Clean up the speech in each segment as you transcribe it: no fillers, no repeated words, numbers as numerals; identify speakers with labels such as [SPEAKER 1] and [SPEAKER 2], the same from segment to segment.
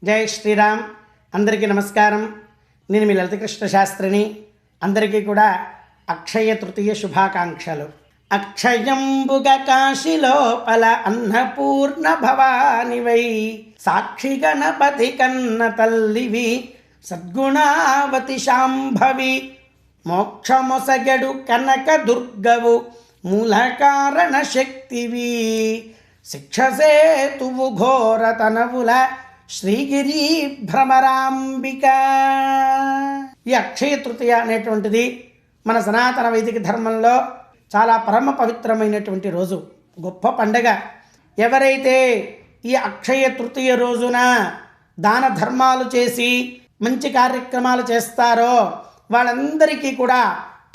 [SPEAKER 1] జై శ్రీరామ్. అందరికీ నమస్కారం. నేను మీ లలితకృష్ణ శాస్త్రిని. అందరికీ కూడా అక్షయ తృతీయ శుభాకాంక్షలు. అక్షయంబుగ కాశిలోపల అన్నపూర్ణ భవానివై, సాక్షి గణపతి కన్న తల్లివి, సద్గుణావతి శాంభవి, మోక్షమొసగడు కనక దుర్గవు, మూల కారణ శక్తివి, శిక్షసేతువు ఘోర తనవుల శ్రీగిరి భ్రమరాంబిక. ఈ అక్షయ తృతీయ అనేటువంటిది మన సనాతన వైదిక ధర్మంలో చాలా పరమ పవిత్రమైనటువంటి రోజు, గొప్ప పండగ. ఎవరైతే ఈ అక్షయ తృతీయ రోజున దాన ధర్మాలు చేసి మంచి కార్యక్రమాలు చేస్తారో వాళ్ళందరికీ కూడా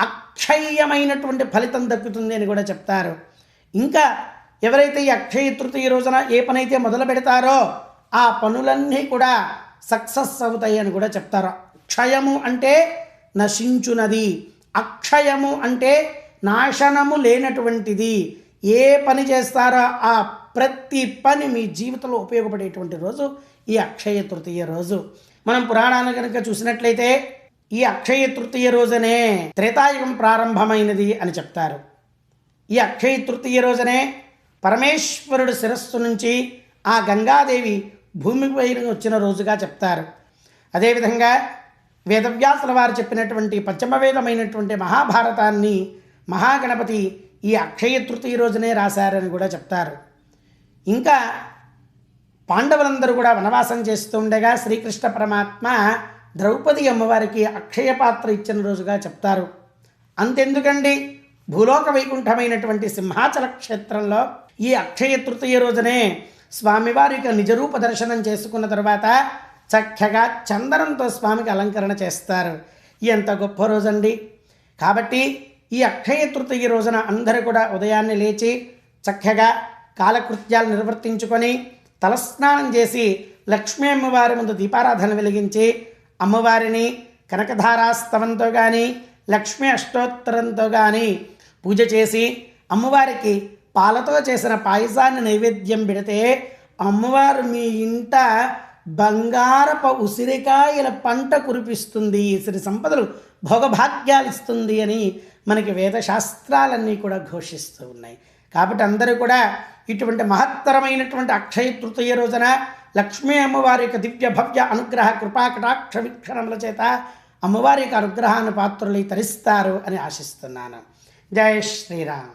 [SPEAKER 1] అక్షయమైనటువంటి ఫలితం దక్కుతుంది అని కూడా చెప్తారు. ఇంకా ఎవరైతే ఈ అక్షయ తృతీయ రోజున ఏ పనైతే మొదలు పెడతారో ఆ పనులన్నీ కూడా సక్సెస్ అవుతాయి అని కూడా చెప్తారు. క్షయము అంటే నశించునది, అక్షయము అంటే నాశనము లేనటువంటిది. ఏ పని చేస్తారో ఆ ప్రతి పని మీ జీవితంలో ఉపయోగపడేటువంటి రోజు ఈ అక్షయ తృతీయ రోజు. మనం పురాణాలను కనుక చూసినట్లయితే ఈ అక్షయ తృతీయ రోజునే త్రేతాయుగం ప్రారంభమైనది అని చెప్తారు. ఈ అక్షయ తృతీయ రోజునే పరమేశ్వరుడు శిరస్సు నుంచి ఆ గంగాదేవి భూమిపై వచ్చిన రోజుగా చెప్తారు. అదేవిధంగా వేదవ్యాసుల వారు చెప్పినటువంటి పంచమవేదమైనటువంటి మహాభారతాన్ని మహాగణపతి ఈ అక్షయ తృతీయ రోజునే రాశారని కూడా చెప్తారు. ఇంకా పాండవులందరూ కూడా వనవాసం చేస్తూ ఉండగా శ్రీకృష్ణ పరమాత్మ ద్రౌపది అమ్మవారికి అక్షయ పాత్ర ఇచ్చిన రోజుగా చెప్తారు. అంతెందుకండి, భూలోక వైకుంఠమైనటువంటి సింహాచల క్షేత్రంలో ఈ అక్షయ తృతీయ రోజునే స్వామివారికి నిజరూప దర్శనం చేసుకున్న తర్వాత చక్కగా చందనంతో స్వామికి అలంకరణ చేస్తారు. ఎంత గొప్ప రోజండి. కాబట్టి ఈ అక్షయ తృతీయ రోజున అందరూ కూడా ఉదయాన్నే లేచి చక్కగా కాలకృత్యాలు నిర్వర్తించుకొని తలస్నానం చేసి లక్ష్మీ అమ్మవారి ముందు దీపారాధన వెలిగించి అమ్మవారిని కనకధారాస్తవంతో కానీ లక్ష్మీ అష్టోత్తరంతో కానీ పూజ చేసి అమ్మవారికి పాలతో చేసిన పాయసాన్ని నైవేద్యం పెడితే అమ్మవారు మీ ఇంట బంగారపు ఉసిరికాయల పంట కురిపిస్తుంది, సిరి సంపదలు భోగభాగ్యాలు ఇస్తుంది అని మనకి వేదశాస్త్రాలన్నీ కూడా ఘోషిస్తూ ఉన్నాయి. కాబట్టి అందరూ కూడా ఇటువంటి మహత్తరమైనటువంటి అక్షయ తృతీయ రోజున లక్ష్మీ అమ్మవారి యొక్క దివ్య భవ్య అనుగ్రహ కృపా కటాక్ష వీక్షణముల చేత అమ్మవారి యొక్క అనుగ్రహాన్ని పాత్రులై తరిస్తారు అని ఆశిస్తున్నాను. జై శ్రీరామ్.